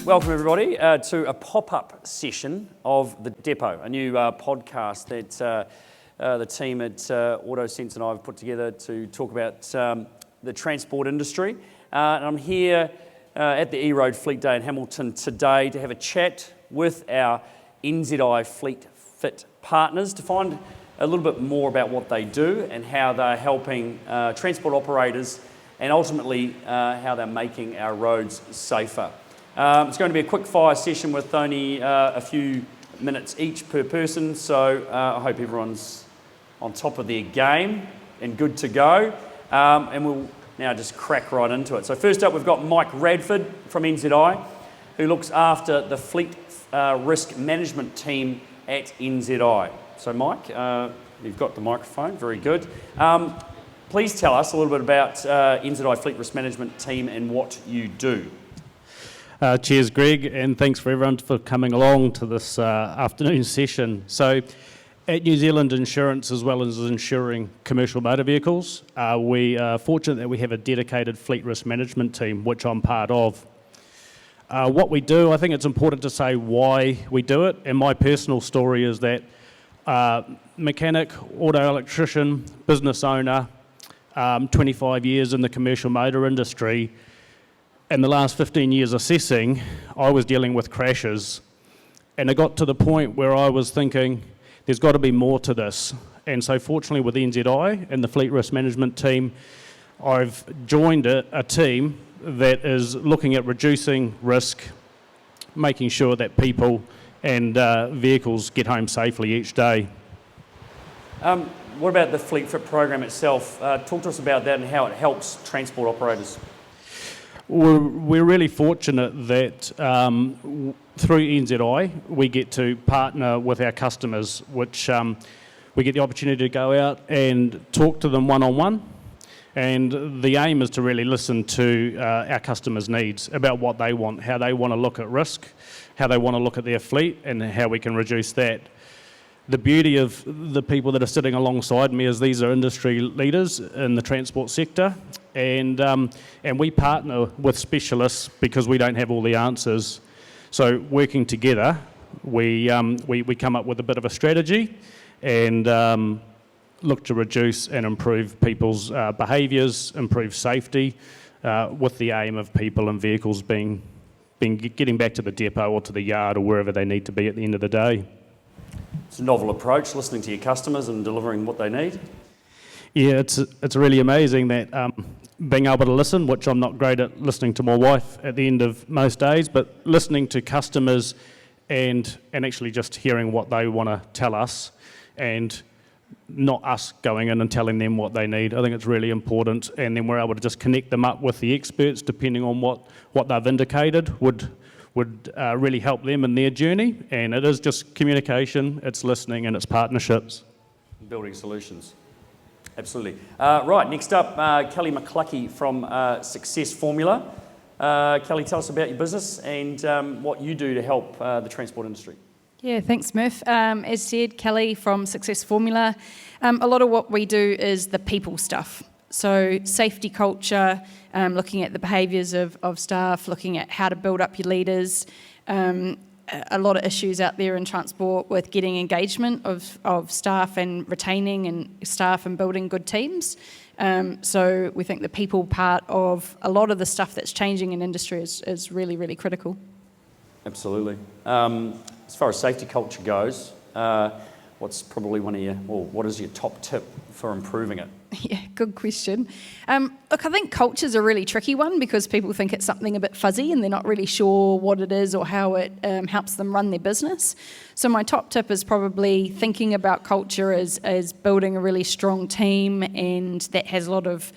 Welcome everybody to a pop-up session of The Depot, a new podcast that the team at AutoSense and I have put together to talk about the transport industry. And I'm here at the E-Road Fleet Day in Hamilton today to have a chat with our NZI Fleet Fit partners to find a little bit more about what they do and how they're helping transport operators and ultimately how they're making our roads safer. It's going to be a quick fire session with only a few minutes each per person, so I hope everyone's on top of their game and good to go. And we'll now just crack right into it. So first up, we've got Mike Radford from NZI, who looks after the fleet risk management team at NZI. So Mike, you've got the microphone, very good. Please tell us a little bit about NZI Fleet Risk Management Team and what you do. Cheers, Greg, and thanks for everyone for coming along to this afternoon session. So, at New Zealand Insurance, as well as insuring commercial motor vehicles, we are fortunate that we have a dedicated fleet risk management team, which I'm part of. What we do, I think it's important to say why we do it, and my personal story is that mechanic, auto electrician, business owner, 25 years in the commercial motor industry. In the last 15 years assessing, I was dealing with crashes, and it got to the point where I was thinking, there's got to be more to this. And so fortunately with NZI and the Fleet Risk Management team, I've joined a team that is looking at reducing risk, making sure that people and vehicles get home safely each day. What about the Fleet Fit program itself? Talk to us about that and how it helps transport operators. We're really fortunate that through NZI we get to partner with our customers, which we get the opportunity to go out and talk to them one-on-one, and the aim is to really listen to our customers' needs about what they want, how they want to look at risk, how they want to look at their fleet, and how we can reduce that. The beauty of the people that are sitting alongside me is these are industry leaders in the transport sector, and we partner with specialists because we don't have all the answers. So working together, we come up with a bit of a strategy and look to reduce and improve people's behaviours, improve safety, with the aim of people and vehicles getting back to the depot or to the yard or wherever they need to be at the end of the day. It's a novel approach, listening to your customers and delivering what they need. Yeah, it's really amazing that being able to listen, which I'm not great at listening to my wife at the end of most days, but listening to customers and actually just hearing what they want to tell us and not us going in and telling them what they need. I think it's really important, and then we're able to just connect them up with the experts depending on what they've indicated would really help them in their journey. And it is just communication, it's listening, and it's partnerships. Building solutions. Absolutely. Right, next up, Kelly McCluckey from Success Formula. Kelly, tell us about your business and what you do to help the transport industry. Yeah, thanks, Murph. As said, Kelly from Success Formula. A lot of what we do is the people stuff. So safety culture, looking at the behaviours of staff, looking at how to build up your leaders. A lot of issues out there in transport with getting engagement of staff and retaining and staff and building good teams. So we think the people part of a lot of the stuff that's changing in industry is really, really critical. Absolutely. As far as safety culture goes, what's probably what is your top tip for improving it? Yeah, good question. Look, I think culture's a really tricky one because people think it's something a bit fuzzy and they're not really sure what it is or how it helps them run their business. So my top tip is probably thinking about culture as building a really strong team, and that has a lot of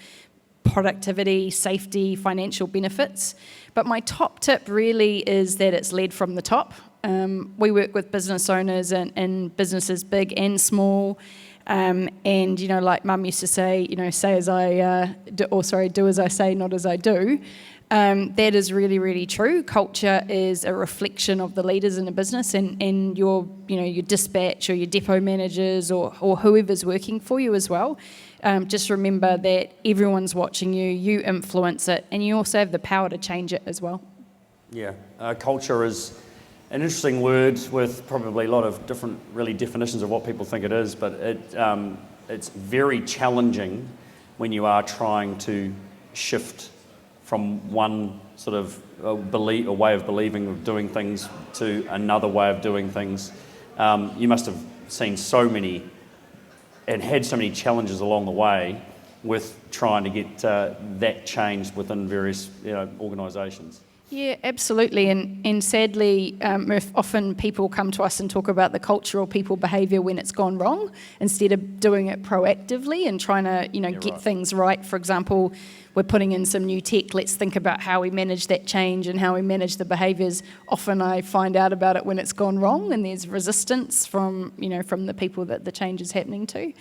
productivity, safety, financial benefits. But my top tip really is that it's led from the top. We work with business owners and businesses big and small. And, like Mum used to say, say as I do as I say, not as I do. That is really, really true. Culture is a reflection of the leaders in a business, and your dispatch or your depot managers or whoever's working for you as well. Just remember that everyone's watching you, you influence it, and you also have the power to change it as well. Yeah, culture is an interesting word with probably a lot of different really definitions of what people think it is, but it's very challenging when you are trying to shift from one sort of a way of believing, of doing things, to another way of doing things. You must have seen so many and had so many challenges along the way with trying to get that changed within various organisations. Yeah, absolutely. And sadly, Murph, often people come to us and talk about the culture or people behaviour when it's gone wrong, instead of doing it proactively and trying to, get things right. For example, we're putting in some new tech. Let's think about how we manage that change and how we manage the behaviours. Often I find out about it when it's gone wrong, and there's resistance from the people that the change is happening to.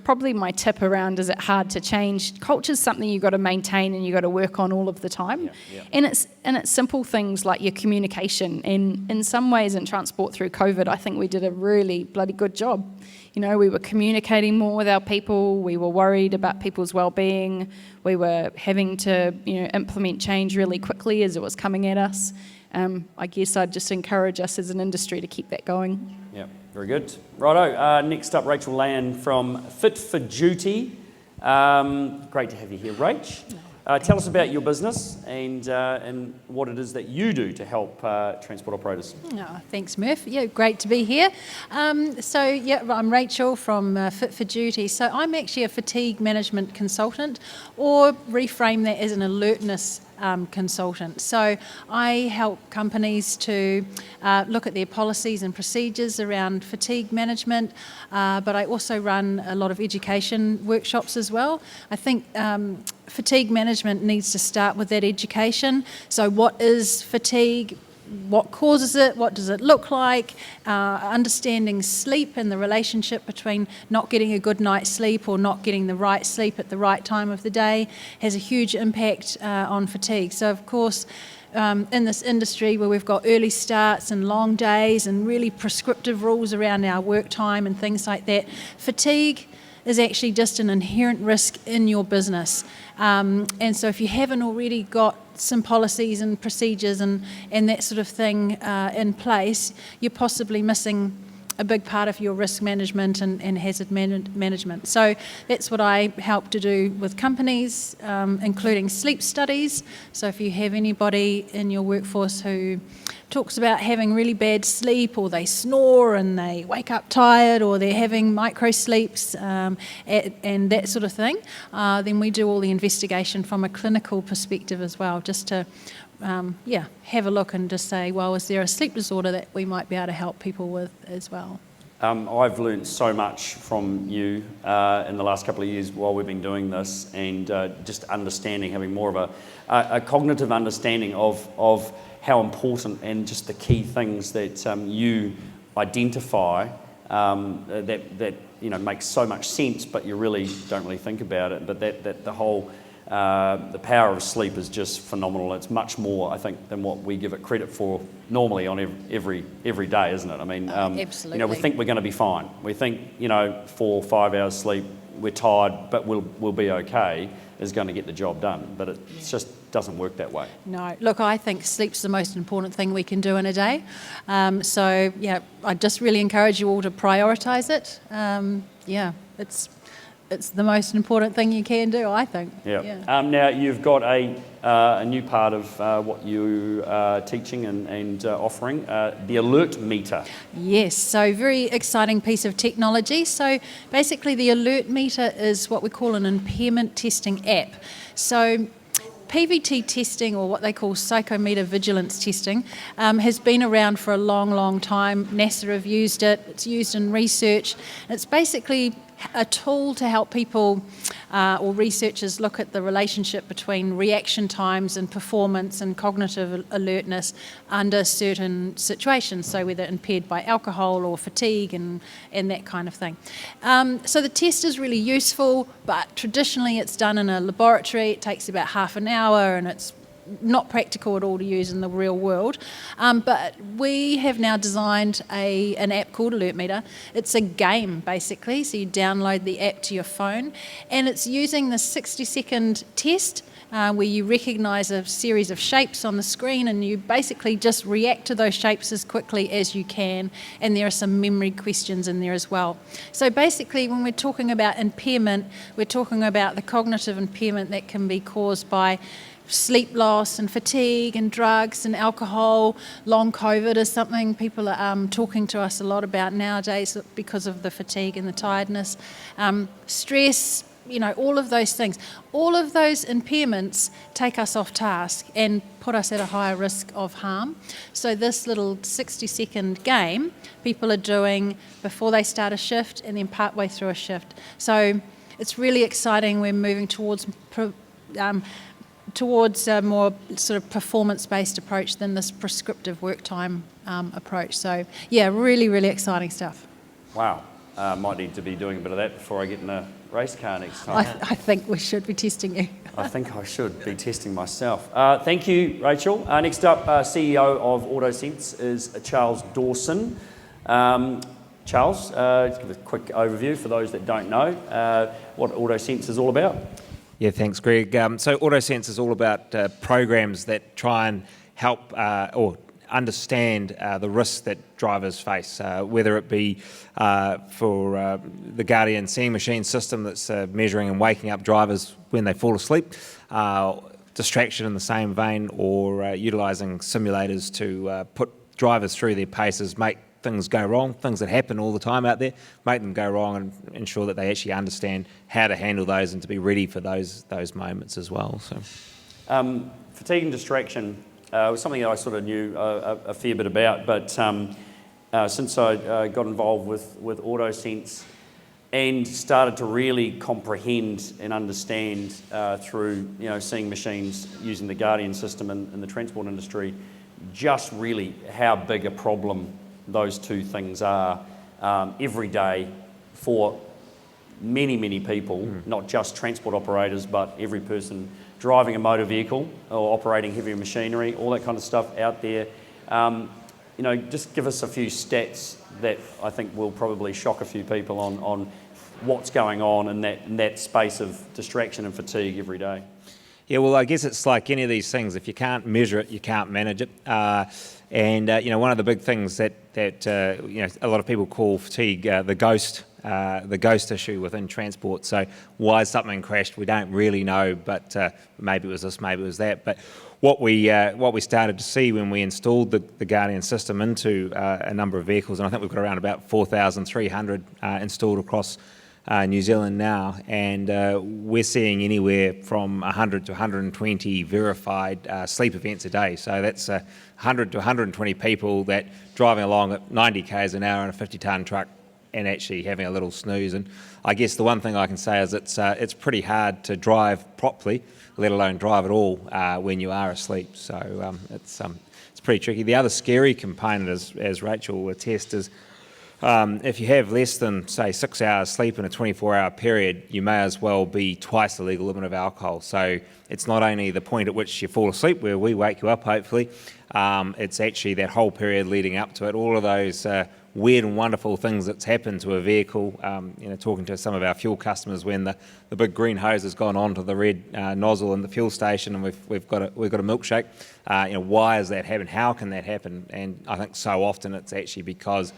Probably my tip around, is it hard to change? Culture is something you've got to maintain and you've got to work on all of the time. Yeah. And it's simple things like your communication. And in some ways in transport through COVID, I think we did a really bloody good job. We were communicating more with our people. We were worried about people's well-being. We were having to implement change really quickly as it was coming at us. I guess I'd just encourage us as an industry to keep that going. Yeah, very good. Righto, next up, Rachel Land from Fit for Duty. Great to have you here, Rach. Tell us about your business and what it is that you do to help transport operators. Oh, thanks, Murph. Yeah, great to be here. I'm Rachel from Fit for Duty. So I'm actually a fatigue management consultant, or reframe that as an alertness consultant. So I help companies to look at their policies and procedures around fatigue management, but I also run a lot of education workshops as well. I think fatigue management needs to start with that education. So what is fatigue? What causes it? What does it look like? Understanding sleep and the relationship between not getting a good night's sleep or not getting the right sleep at the right time of the day has a huge impact on fatigue. So of course, in this industry where we've got early starts and long days and really prescriptive rules around our work time and things like that, fatigue is actually just an inherent risk in your business. And so if you haven't already got some policies and procedures and that sort of thing in place, you're possibly missing a big part of your risk management and hazard management. So that's what I help to do with companies, including sleep studies. So if you have anybody in your workforce who talks about having really bad sleep, or they snore and they wake up tired, or they're having micro sleeps and that sort of thing, then we do all the investigation from a clinical perspective as well, just to have a look and just say, well, is there a sleep disorder that we might be able to help people with as well? I've learned so much from you in the last couple of years while we've been doing this, and just understanding, having more of a cognitive understanding of how important and just the key things that you identify that makes so much sense, but you really don't really think about it. But that the whole the power of sleep is just phenomenal. It's much more, I think, than what we give it credit for normally on every day, isn't it? I mean, absolutely. We think we're going to be fine. We think 4 or 5 hours sleep, we're tired, but we'll be okay, is going to get the job done. But it just doesn't work that way. No, look, I think sleep's the most important thing we can do in a day. So I just really encourage you all to prioritise it. It's the most important thing you can do, I think. Yeah. Now you've got a new part of what you are teaching and offering, the alert meter. Yes, so very exciting piece of technology. So basically the alert meter is what we call an impairment testing app. So PVT testing, or what they call psychometer vigilance testing, has been around for a long, long time. NASA have used it. It's used in research. It's basically a tool to help people or researchers look at the relationship between reaction times and performance and cognitive alertness under certain situations, so whether impaired by alcohol or fatigue and that kind of thing. So the test is really useful, but traditionally it's done in a laboratory. It takes about half an hour and it's not practical at all to use in the real world. But we have now designed an app called Alert Meter. It's a game, basically. So you download the app to your phone, and it's using the 60-second test where you recognise a series of shapes on the screen, and you basically just react to those shapes as quickly as you can, and there are some memory questions in there as well. So basically, when we're talking about impairment, we're talking about the cognitive impairment that can be caused by sleep loss and fatigue and drugs and alcohol. Long COVID is something people are talking to us a lot about nowadays because of the fatigue and the tiredness. Stress, all of those things. All of those impairments take us off task and put us at a higher risk of harm. So this little 60-second game people are doing before they start a shift and then partway through a shift. So it's really exciting. We're moving towards a more sort of performance-based approach than this prescriptive work time approach. So yeah, really, really exciting stuff. Wow. Might need to be doing a bit of that before I get in a race car next time. I think we should be testing you. I think I should be testing myself. Thank you, Rachel. Next up, CEO of AutoSense is Charles Dawson. Charles, just give a quick overview for those that don't know what AutoSense is all about. Yeah, thanks, Greg. So AutoSense is all about programs that try and help or understand the risks that drivers face, whether it be for the Guardian seeing machine system that's measuring and waking up drivers when they fall asleep, distraction in the same vein, or utilising simulators to put drivers through their paces, make things go wrong, things that happen all the time out there, make them go wrong and ensure that they actually understand how to handle those and to be ready for those moments as well. So, fatigue and distraction was something that I sort of knew a fair bit about, but since I got involved with AutoSense and started to really comprehend and understand through seeing machines using the Guardian system in the transport industry, just really how big a problem those two things are every day for many people, not just transport operators, but every person driving a motor vehicle or operating heavy machinery, all that kind of stuff out there. Just give us a few stats that I think will probably shock a few people on what's going on in that space of distraction and fatigue every day. Yeah, well, I guess it's like any of these things. If you can't measure it, you can't manage it. And one of the big things that a lot of people call fatigue the ghost issue within transport. So why something crashed, we don't really know, but maybe it was this, maybe it was that. But what we started to see when we installed the Guardian system into a number of vehicles, and I think we've got around about 4,300 installed across New Zealand now, and we're seeing anywhere from 100 to 120 verified sleep events a day. So that's 100 to 120 people that driving along at 90 k's an hour in a 50-tonne truck and actually having a little snooze. And I guess the one thing I can say is it's pretty hard to drive properly, let alone drive at all when you are asleep. So it's pretty tricky. The other scary component, as Rachel will attest, is if you have less than, say, 6 hours sleep in a 24-hour period, you may as well be twice the legal limit of alcohol. So it's not only the point at which you fall asleep, where we wake you up, hopefully, it's actually that whole period leading up to it, all of those weird and wonderful things that's happened to a vehicle. Talking to some of our fuel customers when the big green hose has gone onto the red nozzle in the fuel station, and we've got a milkshake. Why has that happened? How can that happen? And I think so often it's actually because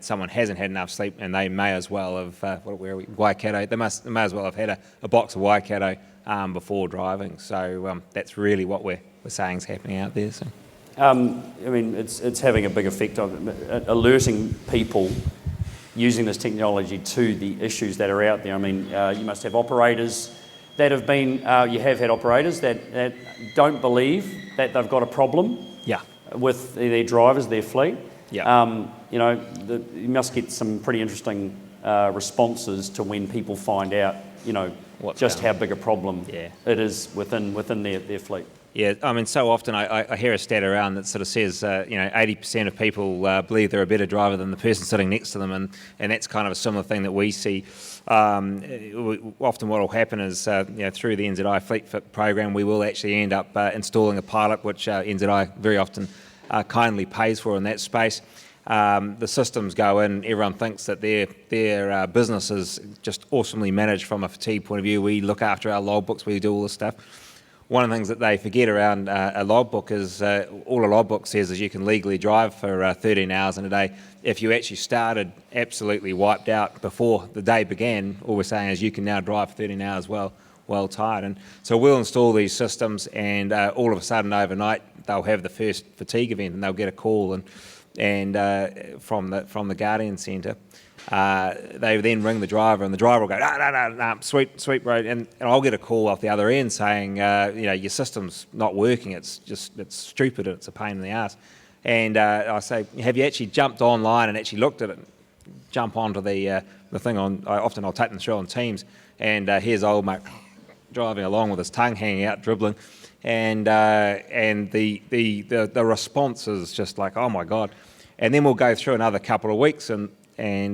someone hasn't had enough sleep, and they may as well have Waikato. They may as well have had a box of Waikato before driving. So that's really what we're saying is happening out there. So. It's having a big effect on alerting people using this technology to the issues that are out there. You must have operators that have been. You have had operators that don't believe that they've got a problem. Yeah. With their drivers, their fleet. Yeah. You must get some pretty interesting responses to when people find out, how big a problem it is within their fleet. Yeah, I mean, so often I hear a stat around that sort of says, 80% of people believe they're a better driver than the person sitting next to them, and that's kind of a similar thing that we see. Often what will happen is, through the NZI Fleet Fit program, we will actually end up installing a pilot, which NZI very often kindly pays for in that space. The systems go in, everyone thinks that their business is just awesomely managed from a fatigue point of view. We look after our logbooks, we do all this stuff. One of the things that they forget around a logbook is all a logbook says is you can legally drive for 13 hours in a day. If you actually started absolutely wiped out before the day began, all we're saying is you can now drive for 13 hours well tired. And so we'll install these systems, and all of a sudden overnight they'll have the first fatigue event, and they'll get a call and from the Guardian Centre. They then ring the driver, and the driver will go, no, sweet bro, and I'll get a call off the other end saying, your system's not working, it's stupid, and it's a pain in the ass. And I say, have you actually jumped online and actually looked at it? Jump onto the thing I'll take them through on Teams, and here's old mate driving along with his tongue hanging out, dribbling, and the response is just like, oh my God. And then we'll go through another couple of weeks, and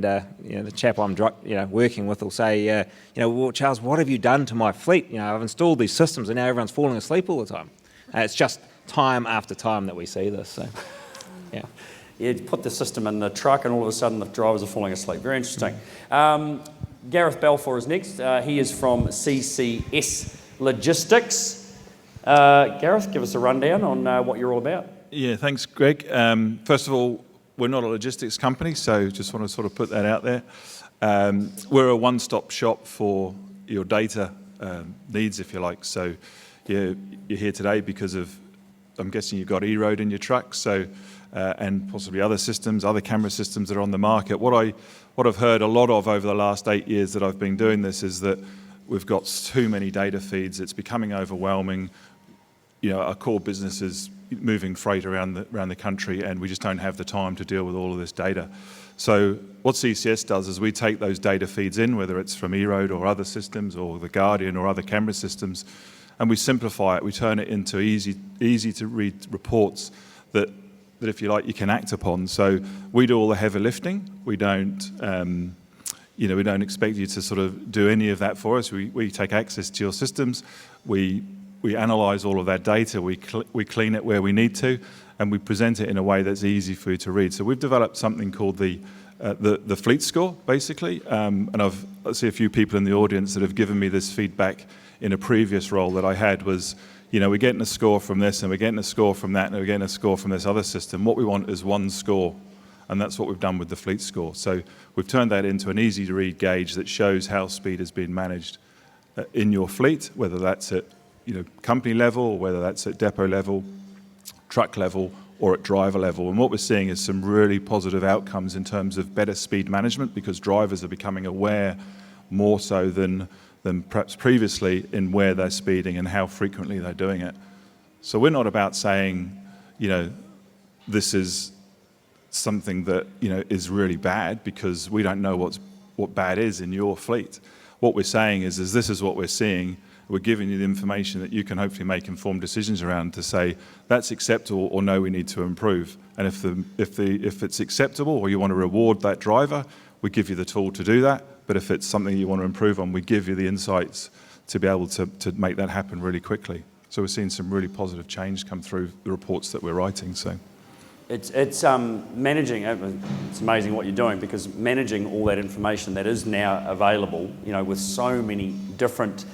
the chap I'm working with will say, well, Charles, what have you done to my fleet? I've installed these systems and now everyone's falling asleep all the time. It's just time after time that we see this. So, yeah. Yeah, you put the system in the truck and all of a sudden the drivers are falling asleep. Very interesting. Gareth Balfour is next. He is from CCS Logistics. Gareth, give us a rundown on what you're all about. Yeah, thanks, Greg. First of all, we're not a logistics company, so just want to sort of put that out there. We're a one-stop shop for your data needs, if you like. So you're here today because of, I'm guessing you've got E-Road in your truck, so and possibly other systems, other camera systems that are on the market. What I've heard a lot of over the last 8 years that I've been doing this is that we've got too many data feeds. It's becoming overwhelming. Our core business is moving freight around the country, and we just don't have the time to deal with all of this data. So what CCS does is we take those data feeds in, whether it's from E-Road or other systems or the Guardian or other camera systems, and we simplify it. We turn it into easy to read reports that if you like, you can act upon. So we do all the heavy lifting. We don't we don't expect you to sort of do any of that for us. We take access to your systems. We analyse all of that data, we clean it where we need to, and we present it in a way that's easy for you to read. So we've developed something called the fleet score, basically, and I see a few people in the audience that have given me this feedback in a previous role that I had was, we're getting a score from this, and we're getting a score from that, and we're getting a score from this other system. What we want is one score, and that's what we've done with the fleet score. So we've turned that into an easy-to-read gauge that shows how speed has been managed in your fleet, whether that's at company level, or whether that's at depot level, truck level, or at driver level. And what we're seeing is some really positive outcomes in terms of better speed management, because drivers are becoming aware more so than perhaps previously in where they're speeding and how frequently they're doing it. So we're not about saying, this is something that is really bad, because we don't know what bad is in your fleet. What we're saying is this is what we're seeing. We're giving you the information that you can hopefully make informed decisions around to say that's acceptable or no, we need to improve. And if it's acceptable or you want to reward that driver, we give you the tool to do that. But if it's something you want to improve on, we give you the insights to be able to make that happen really quickly. So we're seeing some really positive change come through the reports that we're writing. So it's managing. It's amazing what you're doing, because managing all that information that is now available, with so many different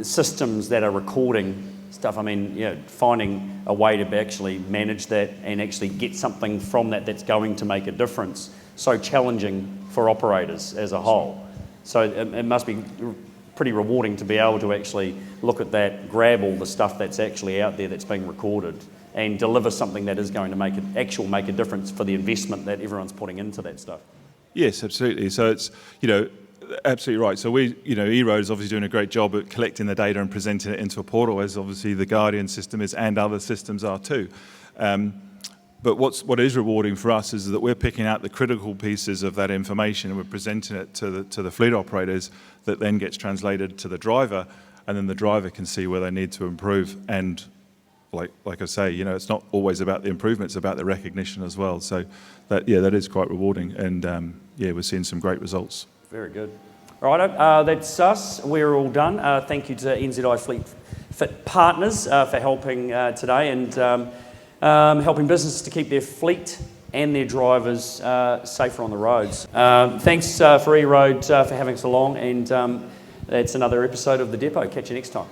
systems that are recording stuff. I mean, finding a way to actually manage that and actually get something from that that's going to make a difference. So challenging for operators as a whole. So it must be pretty rewarding to be able to actually look at that, grab all the stuff that's actually out there that's being recorded, and deliver something that is going to make a difference for the investment that everyone's putting into that stuff. Yes, absolutely. So it's, absolutely right. So E-Road is obviously doing a great job at collecting the data and presenting it into a portal, as obviously the Guardian system is, and other systems are too. But what is rewarding for us is that we're picking out the critical pieces of that information and we're presenting it to the fleet operators, that then gets translated to the driver, and then the driver can see where they need to improve. And like I say, it's not always about the improvement, it's about the recognition as well. So that is quite rewarding, and we're seeing some great results. Very good. All right, that's us. We're all done. Thank you to NZI Fleet Fit Partners for helping today and helping businesses to keep their fleet and their drivers safer on the roads. Thanks for E-Road for having us along, and that's another episode of The Depot. Catch you next time.